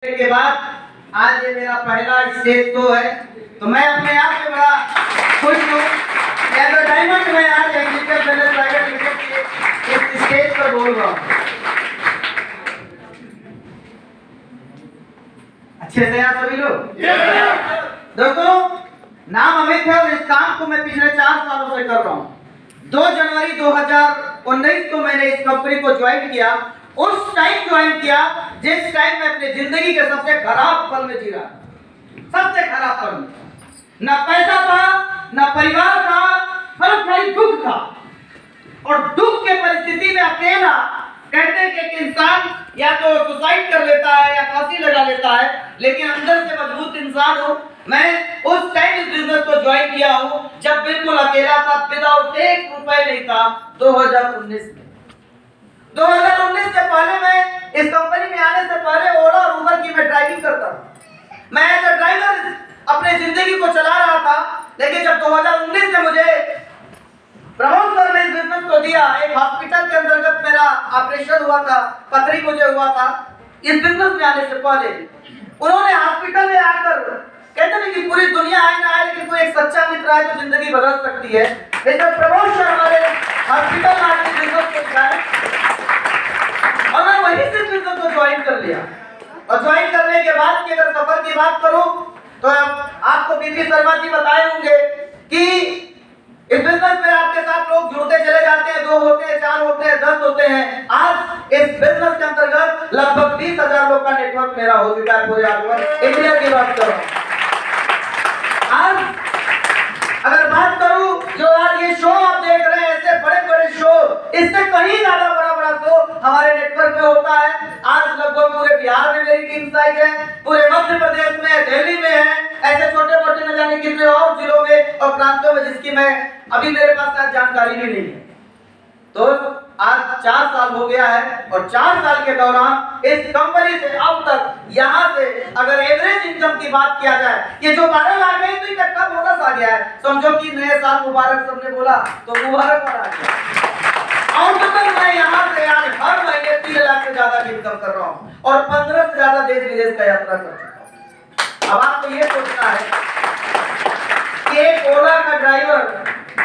के बाद आज ये मेरा पहला स्टेज शो है, तो मैं अपने आप से बड़ा खुश हूँ। एज अ डायमंड मैं आज एग्जीक्यूटिव बिजनेस प्राइवेट लिमिटेड के इस स्टेज पर बोल रहा हूँ। अच्छे से आप सभी लोग दोस्तों, नाम अमित है और इस काम को मैं पिछले 4 सालों से कर रहा हूँ। 2 जनवरी 2019 को मैंने इस कंपनी को ज्वाइन किया। उस टाइम ज्वाइन किया जिस टाइम मैं अपनी जिंदगी के सबसे खराब पल में जी रहा, सबसे खराब पल में। न पैसा था, न परिवार था, बस खाली दुख था। और दुख के परिस्थिति में अकेला, कहते हैं कि एक इंसान या तो सुसाइड कर लेता है या फांसी लगा लेता है, लेकिन अंदर से मजबूत इंसान हो। मैं उस टाइम इस बिजनेस को ज्वाइन किया हूं जब बिल्कुल अकेला था, विदाउट 1 रुपए नहीं था। 2019 में 2019 से पहले मैं इस कंपनी में आने से पहले ओला और उबर की मैं ड्राइविंग करता था। मैं एज अ ड्राइवर अपने जिंदगी को चला रहा था, लेकिन जब 2019 में मुझे प्रमोद सर ने इस बिजनेस को दिया, एक हॉस्पिटल के अंतर्गत मेरा ऑपरेशन हुआ था, पथरी मुझे हुआ था। इस बिजनेस में आने से पहले उन्होंने हॉस्पिटल में आकर, कहते हैं कि पूरी दुनिया आए ना आए, लेकिन कोई एक सच्चा मित्र आए तो जिंदगी बदल सकती है। लेकिन प्रमोद सर हमारे हॉस्पिटल में आके बिजनेस को दिखाए और मैं वहीं से बिजनेस को ज्वाइन कर लिया। और ज्वाइन करने के बाद की अगर सफर की बात करूं तो आपको बीपी शर्मा जी बताए होंगे कि इस बिजनेस में आपके साथ लोग जुड़ते चले जाते हैं, 2 होते हैं, 4 होते हैं, 10 होते हैं। आज इस बिजनेस के अंतर्गत लगभग 20,000 लोग का नेटवर्क मेरा हो चुका है पूरे इंडिया की बात करो। आज अगर बात करूं, जो आज ये शो आप देख रहे हैं, ऐसे बड़े बड़े शो, इससे कहीं ज्यादा बड़ा शो हमारे नेटवर्क में होता है। आज लगभग पूरे बिहार में मेरी टीम साइट है, पूरे मध्य प्रदेश में, दिल्ली में है, ऐसे छोटे मोटे न जाने कितने और जिलों में और प्रांतों में, जिसकी मैं अभी मेरे पास शायद जानकारी भी नहीं है। तो आज 4 साल हो गया है और 4 साल के दौरान इस कंपनी से अब तक यहाँ से अगर एवरेज इनकम की बात किया जाए, ये जो 12 लाख है तो इकट्ठा बोनस आ गया है। समझो कि नए साल मुबारक सबने बोला तो मुबारक आ गया। और मतलब मैं यहाँ से आज हर महीने 3 लाख से ज्यादा इनकम कर रहा हूँ और 15 से ज्यादा देश विदेश का यात्रा कर चुका हूँ। अब आपको ये सोचना है कि एक ओला का ड्राइवर,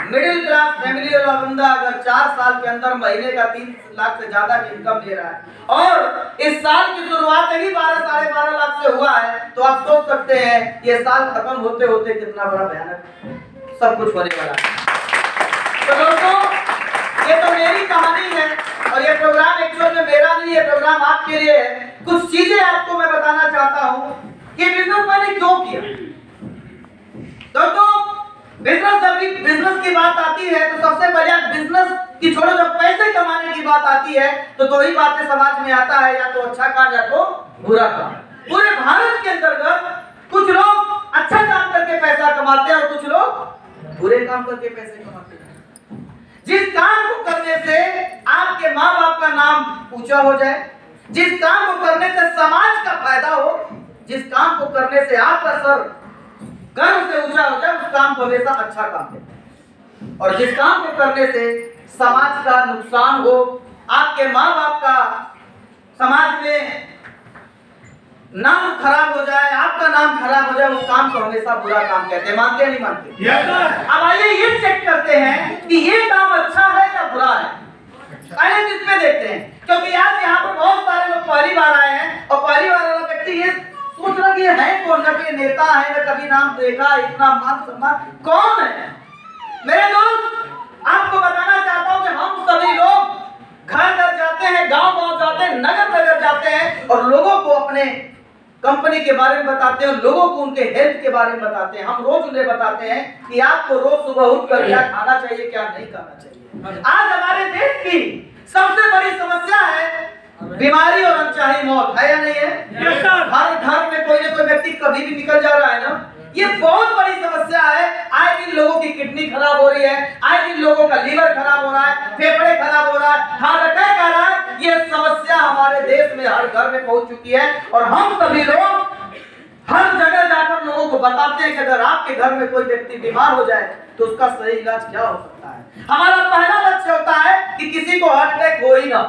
मिडिल क्लास फैमिली वाला बंदा अगर 4 साल के अंदर महीने का 3 लाख से ज्यादा की इनकम ले रहा है और इस साल की शुरुआत ही 12 साढ़े 12 लाख से हुआ है, तो आप सोच सकते हैं ये साल खत्म होते होते कितना बड़ा भयानक सब कुछ होने वाला है। तो दोस्तों, ये तो मेरी कहानी है और ये प्रोग्राम एक्चुअल में मेरा नहीं है, प्रोग्राम आपके लिए है। कुछ चीजें आपको मैं बताना चाहता हूँ कि बिजनेस मैंने क्यों किया। दोस्तों, बिजनेस की बात आती है तो सबसे पहले आप बिजनेस की छोड़ो, जब पैसे कमाने की बात आती है तो 2 ही बातें समाज में आता है, या तो अच्छा काम या तो बुरा काम। पूरे भारत के अंतर्गत कुछ लोग अच्छा काम करके पैसा कमाते हैं और कुछ लोग बुरे काम करके पैसे कमाते हैं। जिस काम को करने से आपके माँ बाप का नाम ऊंचा हो जाए, जिस काम को करने से समाज का फायदा हो, जिस काम को करने से आपका सर गर्व से ऊंचा हो जाए, उस काम को हमेशा अच्छा काम कहते हैं। और जिस काम को करने से समाज का नुकसान हो, आपके माँ बाप का समाज में नाम खराब हो जाए, आपका नाम खराब हो जाए, उस काम को हमेशा बुरा काम कहते हैं। मानते हैं नहीं मानते? अब आइए ये चेक करते हैं कि ये काम अच्छा है या बुरा है। पहले किसमें देखते हैं, क्योंकि आज यहाँ पर बहुत सारे लोग पहली बार आए हैं और पहली बार वाला व्यक्ति ये सोच रहा कि ये है कौन, ना कोई नेता है, ना कभी नाम देखा, इतना मान सम्मान कौन है। मेरे दोस्त, आपको बताना चाहता हूं कि हम सभी लोग घर घर जाते हैं, गांव गांव जाते हैं, नगर नगर जाते हैं और लोगों को अपने कंपनी के बारे में बताते हैं, लोगों को उनके हेल्थ के बारे में बताते हैं। हम रोज उन्हें बताते हैं कि आपको रोज सुबह उठकर क्या खाना चाहिए, क्या नहीं खाना चाहिए। आज हमारे देश की सबसे बड़ी समस्या है बीमारी और अनचाही मौत, है या नहीं है? हर घर में कोई ना कोई व्यक्ति कभी भी निकल जा रहा है ना। ये बहुत बड़ी समस्या है। आए दिन लोगों की किडनी खराब हो रही है, आए दिन लोगों का लीवर खराब हो रहा है, फेफड़े खराब हो रहा है, हार्ट अटैक आ रहा है। ये समस्या हमारे देश में हर घर में पहुंच चुकी है और हम सभी लोग हर जगह जाकर लोगों को बताते हैं कि अगर आपके घर में कोई व्यक्ति बीमार हो जाए तो उसका सही इलाज क्या हो सकता है। हमारा पहला लक्ष्य होता है कि किसी को हार्ट अटैक हो ही ना,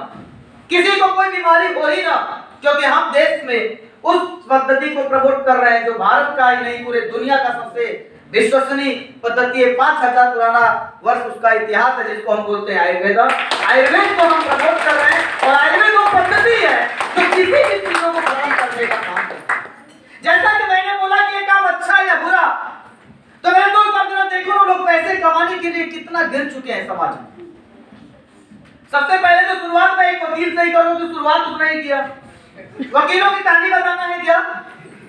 किसी को कोई बीमारी हो ही ना, क्योंकि हम देश में उस पद्धति को प्रमोट कर रहे हैं जो भारत का ही नहीं पूरे दुनिया का सबसे विश्वसनीय पद्धति है। 5000 पुराना वर्ष उसका इतिहास है जिसको हम बोलते हैं आयुर्वेद। आयुर्वेद को हम प्रमोट कर रहे हैं और आयुर्वेद वो पद्धति है जो किसी भी चीजों को खत्म करने का काम करता है। जैसा कि मैंने बोला कि ये काम अच्छा या बुरा, तो मेरे दोस्त आप जरा देखो लोग पैसे कमाने के लिए कितना गिर चुके हैं समाज में। सबसे पहले तो शुरुआत में एक वकील से ही करो तो शुरुआत उसने ही किया। वकीलों की कहानी बताना है क्या?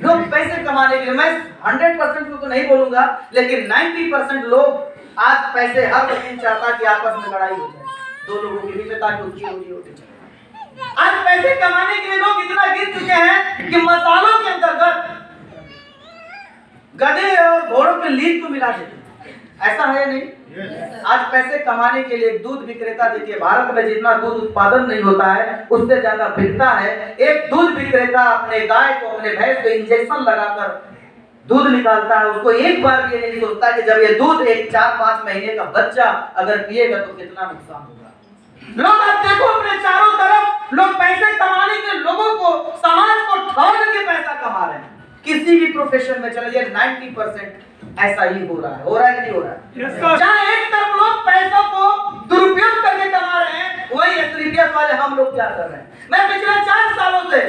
लोग पैसे कमाने के लिए, मैं 100% को तो नहीं बोलूंगा लेकिन 90% लोग आज पैसे, हर वकील चाहता कि आपस में लड़ाई हो जाए दो लोगों के बीच में ताकि उसकी रोजी रोटी चले। आज पैसे कमाने के लिए लोग इतना गिर चुके हैं कि मसालों के अंतर्गत गधे और घोड़ों के लीद को मिला देते हैं। ऐसा है नहीं? आज पैसे कमाने के लिए दूध विक्रेता, देखिए भारत में जितना दूध उत्पादन नहीं होता है उससे ज्यादा बिकता है। एक दूध विक्रेता अपने गाय को, अपने भैंस को इंजेक्शन लगाकर दूध निकालता है। उसको एक बार भी नहीं सोचता कि जब ये दूध एक 4-5 महीने का बच्चा अगर पिएगा तो कितना नुकसान होगा। लोग आप देखो अपने चारों तरफ लोग पैसे कमाने के, लोगों को, समाज को ठग के पैसा कमा रहे हैं। किसी भी प्रोफेशन में चले जाइए 90% ऐसा ही हो रहा है कि नहीं हो रहा है? जहां एक तरफ लोग पैसों को दुरुपयोग करके कमा रहे हैं, वही एसलीपीएस वाले हम लोग क्या कर रहे हैं? मैं पिछले 4 सालों से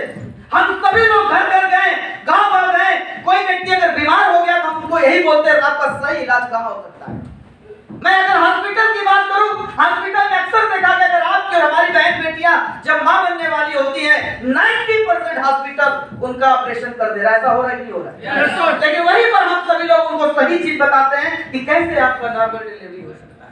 हम सभी लोग घर घर गए, गांव आ गए। कोई व्यक्ति अगर बीमार हो गया तो हम उनको यही बोलते हैं आपका सही इलाज कहां हो सकता है। मैं अगर हॉस्पिटल की बात करूं, हॉस्पिटल में अक्सर देखा गया अगर आपकी और हमारी बहन बेटियां जब मां बनने वाली होती है 90% हॉस्पिटल उनका ऑपरेशन कर दे रहा है। ऐसा हो रहा है कि हो रहा है? लेकिन वहीं पर हम सभी लोग उनको सही चीज बताते हैं कि कैसे आपका नॉर्मल डिलीवरी हो सकता है।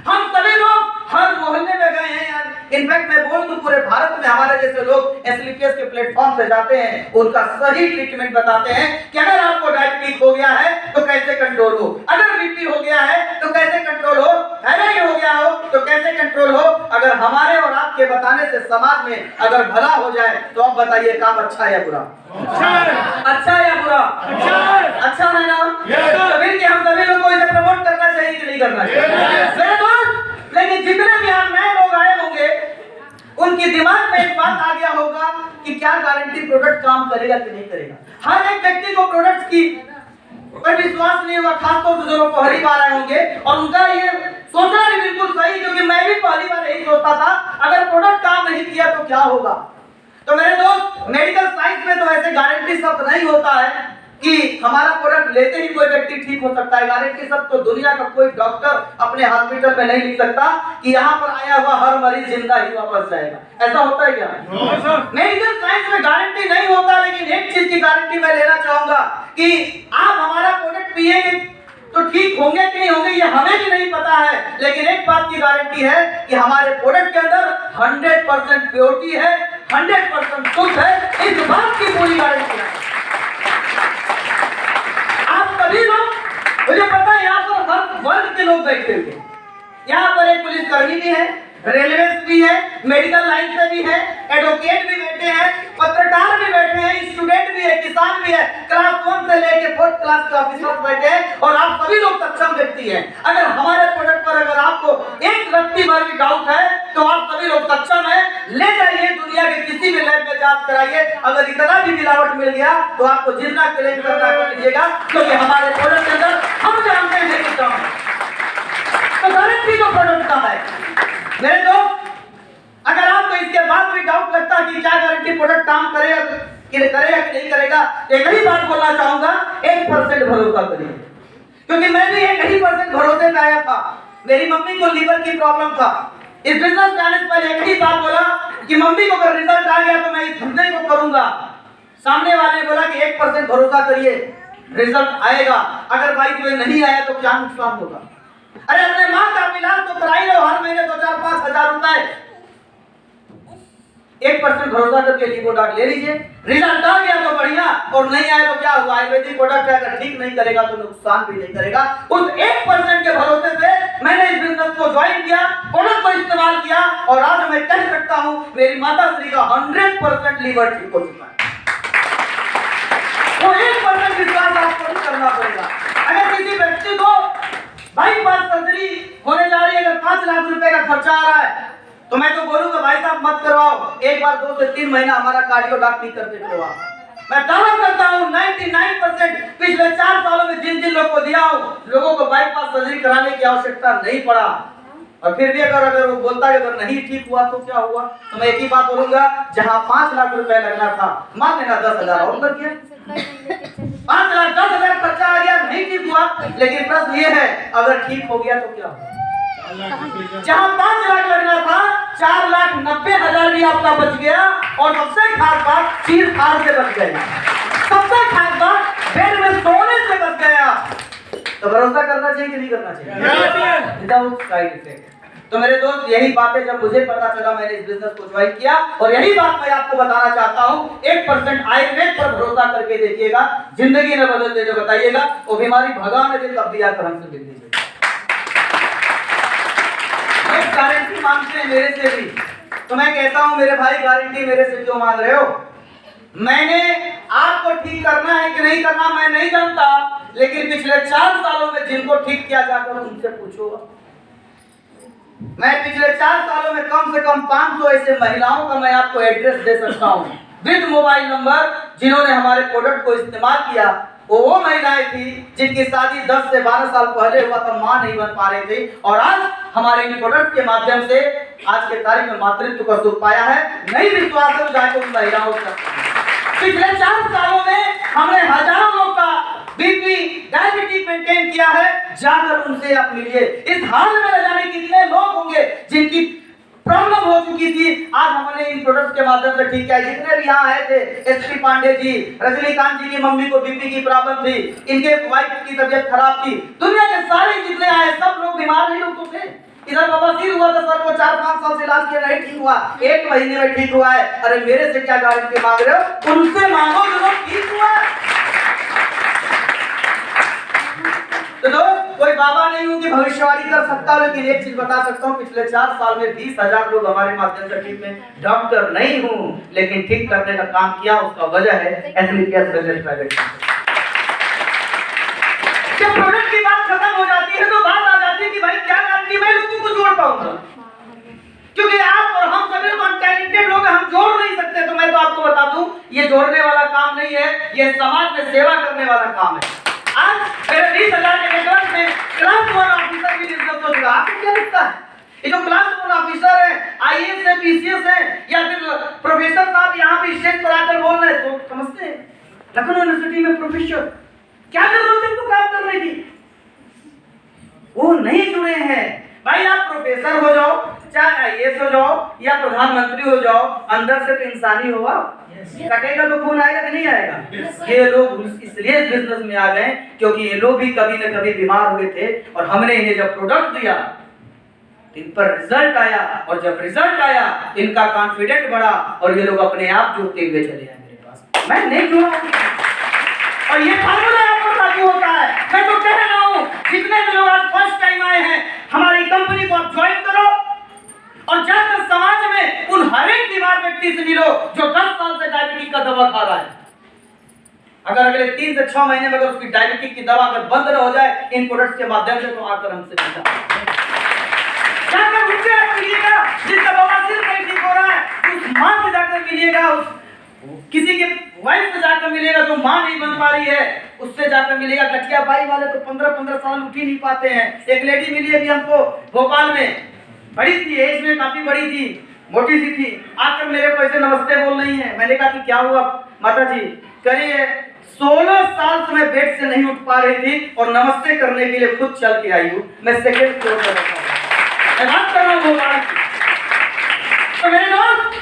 हम सभी लोग हर मोहल्ले में गए हैं यार। इनफैक्ट मैं बोल दूं पूरे भारत में हमारे जैसे लोग एसलीपीएस के प्लेटफॉर्म से जाते हैं, उनका सही ट्रीटमेंट बताते हैं कि अगर आपको डायबिटीज हो गया है तो कैसे कंट्रोल हो, अगर बीपी हो गया है तो कैसे कंट्रोल हो, थायराइड हो गया हो तो कैसे कंट्रोल हो। अगर हमारे और आपके बताने से समाज में अगर भला हो जाए तो आप बताइए काम अच्छा या बुरा? अच्छा या बुरा? अच्छा है ना? तो फिर कि हम सभी लोग को इसे प्रमोट करना चाहिए कि नहीं करना चाहिए? लेकिन जितने भी हम नए लोग आए होंगे उनके दिमाग में एक बात आ गया होगा कि क्या गारंटी प्रोडक्ट काम करेगा कि नहीं करेगा। हर एक व्यक्ति को प्रोडक्ट की कोई विश्वास नहीं होगा, खासतौर से जो लोग पहली बार आए होंगे। और उनका ये सोचना भी बिल्कुल सही, क्योंकि मैं भी पहली बार यही सोचता था अगर प्रोडक्ट काम नहीं किया तो क्या होगा। तो मेरे दोस्त मेडिकल साइंस में तो ऐसे गारंटी शब्द नहीं होता है कि हमारा प्रोडक्ट लेते ही कोई व्यक्ति ठीक हो सकता है। गारंटी शब्द तो दुनिया का कोई डॉक्टर अपने हॉस्पिटल में नहीं लिख सकता कि यहाँ पर आया हुआ हर मरीज जिंदा ही वापस जाएगा। ऐसा होता है क्या? मेडिकल साइंस में गारंटी नहीं होता। लेकिन एक चीज की गारंटी मैं लेना चाहूंगा कि आप हमारा प्रोडक्ट पिएंगे तो ठीक होंगे कि नहीं होंगे ये हमें भी नहीं पता है। लेकिन एक बात की गारंटी है कि हमारे प्रोडक्ट के अंदर 100% प्योरिटी है, 100% शुद्ध है। इस बात की पूरी गारंटी है। आप सभी लोग, मुझे पता है यहाँ पर हर वर्ग के लोग बैठे हुए। यहाँ पर एक पुलिसकर्मी भी है, रेलवे भी है, मेडिकल लाइन से भी है, एडवोकेट भी बैठे हैं, पत्रकार भी बैठे हैं, स्टूडेंट भी है, किसान भी है, क्लास 1 से लेके 4th क्लास के ऑफिसर बैठे हैं। और आप सभी लोग सक्षम व्यक्ति हैं। अगर हमारे प्रोडक्ट पर अगर आपको एक रत्ती भर भी डाउट है तो आप सभी लोग सक्षम हैं। ले जाइए दुनिया के किसी भी लैब में जांच कराइए। अगर इतना भी मिलावट मिल गया तो आपको जितना क्लेम करना कर लीजिएगा, क्योंकि हमारे प्रोडक्ट के अंदर हम जानते हैं कि कम है। तो गारंटी तो प्रोडक्ट का है। मेरे दोस्त, अगर आपको इसके बाद भी डाउट लगता है कि क्या गारंटी प्रोडक्ट काम करेगा कि नहीं करेगा, एक ही बात बोलना चाहूंगा, 1% भरोसा करिए। क्योंकि मैं भी 1% भरोसे में आया था। मेरी मम्मी को लीवर की प्रॉब्लम था। इस बिजनेस जाने से पहले एक ही बात बोला कि मम्मी को अगर रिजल्ट आ गया तो मैं इस धंधे को करूंगा। सामने वाले ने बोला कि 1% भरोसा करिए, रिजल्ट आएगा। अगर बाई द वे नहीं आया तो क्या नुकसान होगा? अरे अपने माँ का इलाज तो करा ही लो, हर महीने 2-4-5 हजार रुपए। 1% भरोसा करके लिवोडाक ले लीजिए। रिजल्ट आ गया तो बढ़िया, और नहीं आया तो क्या हुआ? आयुर्वेदिक प्रोडक्ट है, अगर ठीक नहीं करेगा तो नुकसान भी नहीं करेगा। उस 1% के भरोसे से मैंने इस बिजनेस को ज्वाइन किया, प्रोडक्ट को इस्तेमाल किया, और आज मैं कह सकता हूं मेरी माता श्री का 100% लीवर ठीक हो चुका है। तो 1% विश्वास आपको नहीं करना पड़ेगा। अगर किसी व्यक्ति को बाईपास सर्जरी होने जा रही है, अगर 5 लाख रुपए का खर्चा आ रहा है तो मैं तो बोलूंगा भाई साहब मत करवाओ। एक बार 2 से 3 महीना हमारा कार्डियो डॉक्टर कर देते हो आप। मैं दावा करता हूँ 99% पिछले 4 सालों में जिन जिन लोग को दिया हूँ, लोगों को बाईपास सर्जरी कराने की आवश्यकता नहीं पड़ा। और फिर भी अगर वो बोलता है अगर नहीं ठीक हुआ तो क्या हुआ, तो मैं एक ही बात बोलूंगा, जहां 5 लाख रुपए लगना था मान लेना 10,000 और लग गया, 5 लाख 10,000 खर्चा आ गया, नहीं ठीक हुआ। लेकिन प्रश्न ये है अगर ठीक हो गया तो क्या हुआ? जहां 5 लाख लगना था 4,90,000 भी आपका बच गया। और सबसे खास बात चीर फाड़ से बच गया, सबसे खास बात बेड में सोने से बच गया। तो भरोसा करना चाहिए कि नहीं करना चाहिए विदाउट साइड इफेक्ट। तो मेरे दोस्त यही बातें जब मुझे पता चला मैंने इस बिजनेस को ज्वाइन किया, और यही बात मैं आपको बताना चाहता हूँ। 1% आयुर्वेद पर भरोसा करके देखिएगा, जिंदगी न बदल दे जो बताइएगा, वो बीमारी भगा न दे तब भी आकर हमसे मिल लीजिए। गारंटी मांगते हैं मेरे से भी, तो मैं कहता हूं मेरे भाई गारंटी मेरे से क्यों मांग रहे हो? मैंने आपको ठीक करना है कि नहीं करना मैं नहीं जानता, लेकिन पिछले 4 सालों में जिनको ठीक किया जाकर उनसे पूछो। मैं पिछले 4 सालों में कम से कम 500 ऐसे महिलाओं का मैं आपको एड्रेस दे सकता हूं विद मोबाइल नंबर, जिन्होंने हमारे प्रोडक्ट को इस्तेमाल किया। वो महिलाएं थी जिनकी शादी 10 से 12 साल पहले हुआ था, मां नहीं बन पा रही थी, और आज हमारे इन प्रोडक्ट के माध्यम से आज के तारीख में मातृत्व का सुख पाया है। नहीं विश्वास है तो जाकर उन महिलाओं से, पिछले 4 सालों में हमने हजारों लोग का बीपी डायबिटीज मेंटेन किया है, जाकर उनसे आप मिलिए। इस हाल में न जाने कितने लोग होंगे जिनकी प्रॉब्लम हो चुकी थी, आज हमने इन प्रोडक्ट्स के माध्यम से ठीक किया। जितने भी यहाँ आए थे, एसपी पांडे जी, रजनीकांत जी की मम्मी को बीपी की प्रॉब्लम थी, इनके वाइफ की तबीयत खराब थी, दुनिया के सारे जितने आए सब लोग बीमार नहीं लोग तो थे। इधर बवासीर हुआ था, सर को 4-5 साल से इलाज किया नहीं ठीक हुआ, 1 महीने में ठीक हुआ है। अरे मेरे से क्या गारंटी मांग रहे हो? उनसे मांगो जो लोग ठीक हुआ है। तो कोई बाबा नहीं हूं कि भविष्यवाणी कर सकता, लेकिन एक चीज बता सकता हूं, पिछले 4 साल में 20,000 लोग हमारे माध्यम से ठीक में। डॉक्टर नहीं हूं लेकिन ठीक करने का काम किया, उसका वजह है एथलीट प्राइवेट। जब प्रोडक्ट की बात खत्म हो जाती है तो बात आ जाती है कि भाई क्या गारंटी मैं लोगों को जोड़ पाऊंगा, क्योंकि आप और हम सभी लोग टैलेंटेड लोग हैं, हम जोड़ नहीं सकते। तो मैं तो आपको बता दूं ये जोड़ने वाला काम नहीं है, ये समाज में सेवा करने वाला काम है। आज मेरे 20,000 के नेटवर्क में क्लास 1 ऑफिसर की नियुक्ति हो चुका। आपको क्या लगता है ये जो क्लास 1 ऑफिसर है, आईएएस है, पीसीएस है, या फिर प्रोफेसर साहब यहाँ पे स्टेज पर आकर बोल रहे हैं, तो समझते हैं लखनऊ यूनिवर्सिटी में प्रोफेसर क्या कर रहे थे, तो काम कर रही थी, वो नहीं जुड़े हैं। भाई आप प्रोफेसर हो जाओ, चाहे आईएएस हो जाओ या प्रधानमंत्री हो जाओ, अंदर से तो इंसानी हो आप। कटेगा तो खून आएगा कि नहीं आएगा? ये लोग इसलिए इस बिजनेस में आ गए क्योंकि ये लोग भी कभी न कभी बीमार हुए थे, और हमने इन्हें जब प्रोडक्ट दिया इन पर रिजल्ट आया, और जब रिजल्ट आया इनका कॉन्फिडेंट बढ़ा, और ये लोग अपने आप जुड़ते हुए चले आए मेरे पास। मैं नहीं जुड़ा, और ये फार्मूला आपको लागू होता है। मैं तो कह रहा हूँ जितने भी लोग आज फर्स्ट टाइम आए हैं हमारी कंपनी को आप ज्वाइन करो, और जाकर समाज में उन हर एक बीमार व्यक्ति से मिलो जो 10 साल से डायबिटीज का दवा खा रहा है। अगर अगले 3 से 6 महीने में अगर उसकी डायबिटीज की दवा अगर बंद न हो जाए इन प्रोडक्ट्स के माध्यम से, तो आकर हमसे मिलता जाकर उनसे मिलिएगा। जिसका बवासीर नहीं ठीक हो रहा है उस मां से जाकर मिलिएगा, उस किसी के वाइफ से जाकर मिलेगा जो मां नहीं बन पा रही है, उससे जाकर मिलेगा। गठिया बाई वाले तो 15-15 साल उठ ही नहीं पाते हैं। एक लेडी मिली अभी हमको भोपाल में, बड़ी थी, एज में काफी बड़ी थी, मोटी सी थी, आकर मेरे को ऐसे नमस्ते बोल रही है। मैंने कहा कि क्या हुआ माता जी? करिए 16 साल से मैं बेड से नहीं उठ पा रही थी, और नमस्ते करने के लिए खुद चल के आई हूँ। मैं सेकंड फ्लोर पर बैठा हूँ, मैं बात कर रहा हूँ भोपाल की। तो मेरे दोस्त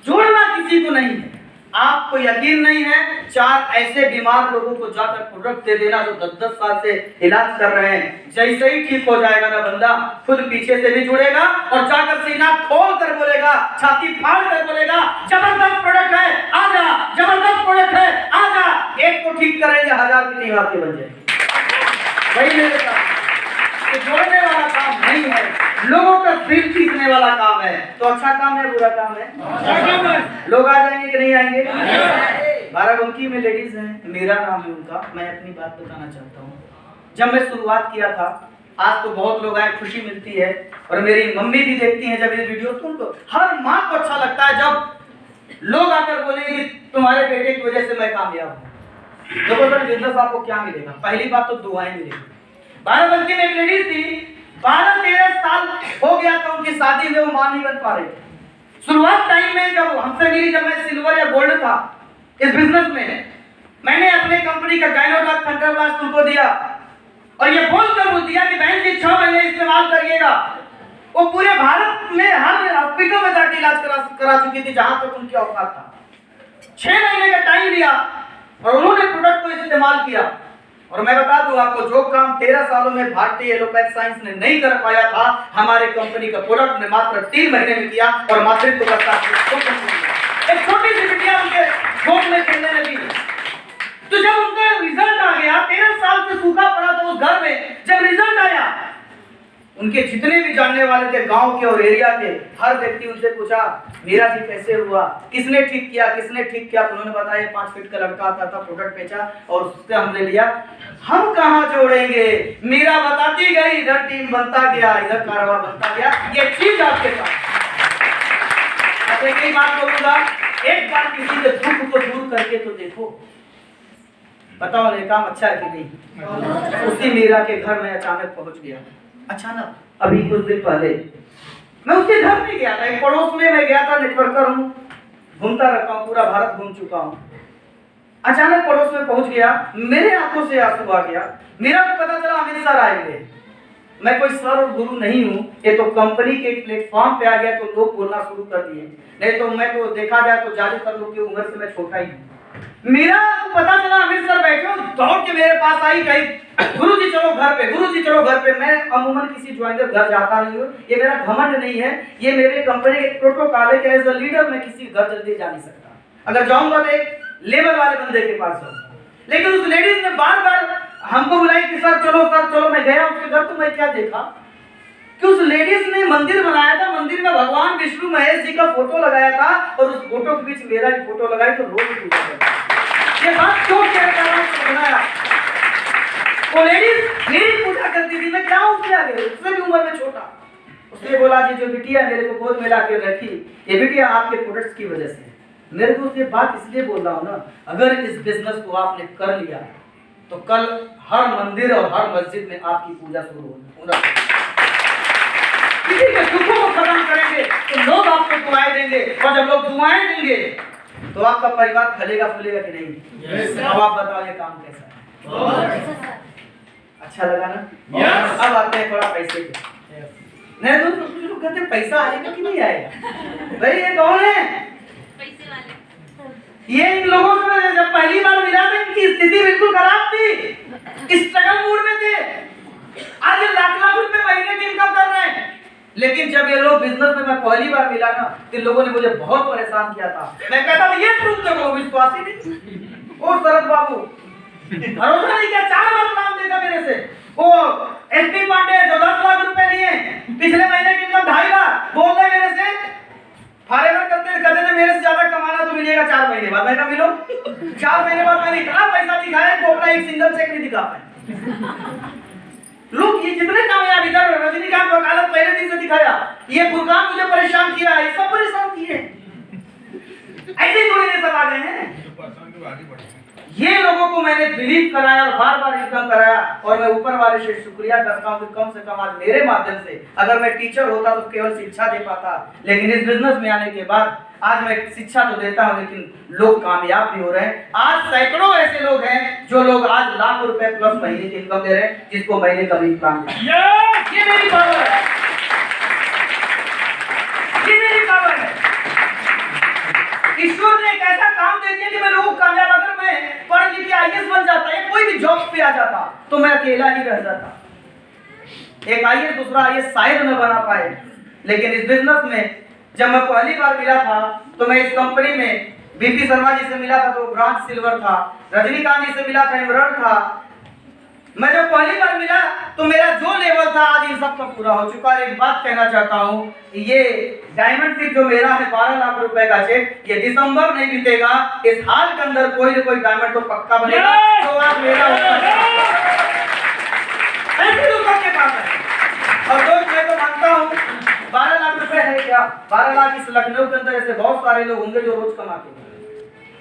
जोड़ना किसी को नहीं है, आपको यकीन नहीं है, 4 ऐसे बीमार लोगों को जाकर प्रोडक्ट दे देना जो 10-10 साल से इलाज कर रहे हैं। जैसे ही ठीक हो जाएगा ना बंदा, खुद पीछे से भी जुड़ेगा और जाकर सीना खोल कर बोलेगा, छाती फाड़ कर बोलेगा, जबरदस्त प्रोडक्ट है आजा, जबरदस्त प्रोडक्ट है आजा। एक को ठीक करेंगे 1000 की टीम आपकी बन जाएगी। वही मेरे साथ जोड़ने वाला काम नहीं है, लोगों का दिल जीतने वाला काम है। तो अच्छा काम है बुरा काम है? लोग आ जाएंगे कि नहीं आएंगे? बाराबंकी में लेडीज हैं, मेरा नाम है उनका, मैं अपनी बात बताना चाहता हूँ। जब मैं शुरुआत किया था, आज तो बहुत लोग आए, खुशी मिलती है, और मेरी मम्मी भी देखती हैं जब ये वीडियो, तो उनको हर माँ को अच्छा लगता है जब लोग आकर बोलेंगे तुम्हारे बेटे की वजह से मैं कामयाब हूँ। देखो सर, बिजनेस आपको क्या मिलेगा? पहली बात तो दुआएं मिलेगी। बाराबंकी में एक लेडीज थी, 12-13 साल हो गया था उनकी शादी में, वो मां नहीं बन पा रही। शुरुआत टाइम में जब हमसे मिली, जब मैं सिल्वर या गोल्ड था इस बिजनेस में, मैंने अपने कंपनी का गायनोलॉग थंडर ब्लास्ट उनको दिया और ये बोलकर दिया कि बहन जी 6 महीने इस्तेमाल करिएगा। वो पूरे भारत में हर हॉस्पिटल में जाके इलाज करा चुकी थी जहां तक उनकी औकात था। 6 महीने का टाइम लिया और उन्होंने प्रोडक्ट को इस्तेमाल किया। और मैं बता दूं आपको, जो काम 13 सालों में भारतीय एलोपैथ साइंस ने नहीं कर पाया था, हमारे कंपनी का प्रोडक्ट ने मात्र 3 महीने में किया और मातृत्व का साथ एक छोटी सी बिटिया उनके गोद में खेलने लगी। तो जब उनका रिजल्ट आ गया, 13 साल से सूखा पड़ा था उस घर में, जब रिजल्ट आया, उनके जितने भी जानने वाले थे गांव के और एरिया के, हर व्यक्ति उनसे पूछा मेरा जी कैसे हुआ, किसने ठीक किया, किसने ठीक किया? तो उन्होंने बताया 5 फीट का लड़का आता था, प्रोडक्ट बेचा और उससे हमने लिया। हम कहां जोड़ेंगे? मीरा बताती गई, इधर टीम बनता गया, इधर कारवा बनता गया। ये चीज आपके साथ। एक बात बोलूंगा, एक बार किसी के दुख को दूर करके तो देखो, बताओ ये काम अच्छा है कि नहीं? उसी मीरा के घर में अचानक पहुंच गया। अचानक अभी कुछ दिन पहले मैं उसके घर में गया था, एक पड़ोस में मैं गया था, नेटवर्कर हूँ, घूमता रहता हूँ, पूरा भारत घूम चुका हूँ। अचानक पड़ोस में पहुंच गया, मेरे आंखों से आंसू आ गया। मेरा को पता चला अमित सर आएंगे। मैं कोई सर और गुरु नहीं हूँ, ये तो कंपनी के प्लेटफॉर्म पे आ गया तो लोग बोलना शुरू कर दिए। नहीं तो मैं तो देखा जाए तो ज्यादातर लोग की उम्र से मैं छोटा ही हूँ। मेरा पता चला अमित सर बैठे हो, दौड़ के मेरे पास आई, कही गुरुजी चलो घर पे, गुरुजी चलो घर पे। मैं अमूमन किसी ज्वाइनर घर जाता नहीं हूँ, ये मेरा घमंड नहीं है, ये मेरे कंपनी के प्रोटोकॉल है कि एज अ लीडर मैं किसी घर जल्दी जा नहीं सकता। अगर जाऊंगा तो एक लेवल वाले बंदे के पास जाऊंगा। लेकिन उस लेडीज ने बार बार हमको बुलाई कि सर चलो। मैं गया उसके घर, तो मैं क्या देखा कि उस लेडीज ने मंदिर बनाया था, मंदिर में भगवान विष्णु महेश जी का फोटो लगाया था और उस फोटो के बीच मेरा भी फोटो लगाई, तो रोज पूजा करता। ये बात क्यों शेयर कर रहा हूं बनाया? वो लेडीज मेरी पूजा करती थी, मैं क्या उससे आगे, उससे भी उम्र में छोटा। उसने बोला जी जो बिटिया मेरे को गोद में ला के रखी, ये बिटिया आपके प्रोडक्ट्स की वजह से। मेरे दोस्त ये बात इसलिए बोल रहा हूँ ना, अगर इस बिजनेस को आपने कर लिया तो कल हर मंदिर और हर मस्जिद में आपकी पूजा शुरू होगी। किसी के दुखों को खत्म करेंगे तो लोग आपको दुआएं देंगे, और जब लोग दुआएं देंगे तो आपका परिवार फलेगा फूलेगा कि नहीं? अब आप बताओ ये काम कैसा है? अच्छा लगा ना? अब आते हैं थोड़ा पैसे के। नहीं तो कुछ लोग कहते हैं पैसा आएगा कि नहीं आएगा? भाई ये कौन है? पैसे वाले। ये इन लोगों से जब पहली बार मिला था, इनकी स्थिति बिल्कुल खराब थी, स्ट्रगल मूड में थे। आज लाख रुपए महीने की इनकम कर रहे हैं। लेकिन जब ये लोग बिजनेस में मैं पहली बार मिला ना, इन लोगों ने मुझे बहुत परेशान किया था। मैं कहता था ये प्रूफ करो, विश्वास ही नहीं। ओ शरद बाबू भरोसा नहीं किया, 4 बार नाम देखा मेरे से। वो एसपी पांडे जो 10 लाख रुपए लिए, पिछले महीने की इनकम 2.5 लाख, बोल रहे मेरे से फॉरेवर कहते थे मेरे से ज्यादा कमाना तो मिलेगा 4 महीने बाद। मैं कहा मिलो 4 महीने बाद मैंने इतना पैसा दिखाया कि अपना एक सिंगल चेक नहीं दिखा पाए। लोग ये जितने कामयाब, इधर रजनीकांत वकालत पहले दिन से दिखाया, ये फुरकान मुझे परेशान किया, ये सब परेशान किए। ऐसे ही थोड़ी सब आ गए हैं। ये लोगों को मैंने बिलीव कराया और बार बार इनकम कराया, और मैं ऊपर वाले से शुक्रिया करता हूँ कि कम से कम आज मेरे माध्यम से, अगर मैं टीचर होता तो केवल शिक्षा दे पाता, लेकिन इस बिजनेस में आने के बाद आज मैं शिक्षा तो देता हूँ, लेकिन लोग कामयाब भी हो रहे हैं। आज सैकड़ों ऐसे लोग हैं जो लोग आज लाख रुपए प्लस महीने की इनकम दे रहे हैं, जिसको महीने का भी काम है। ये मेरी पावर है, ये मेरी पावर है। ईश्वर ने एक ऐसा काम दे दिया कि मैं लोग कामयाब, अगर मैं पढ़ लिख के आईएएस बन जाता या कोई भी जॉब पे आ जाता तो मैं अकेला ही रह जाता। एक आईएएस दूसरा आईएएस शायद न बना पाए, लेकिन इस बिजनेस में जब मैं पहली बार मिला था तो मैं इस कंपनी में बीपी शर्मा जी से मिला था तो ब्रॉन्ज सिल्वर था, रजनीकांत जी से मिला था एमरल्ड था। मैं जब पहली बार मिला तो मेरा जो लेवल था आज इन सब का पूरा हो चुका है। एक बात कहना चाहता हूँ, ये डायमंड सिक्स जो मेरा है 12 लाख रुपए का चेक, ये दिसंबर नहीं बीतेगा, इस हाल के अंदर कोई न कोई डायमंड तो पक्का बनेगा। तो आज मेरा ऐसे लोग सबके पास है। और दोस्त मैं तो मानता हूँ 12 लाख रुपए है क्या? 12 लाख इस लखनऊ के अंदर ऐसे बहुत सारे लोग होंगे जो रोज कमाते हैं,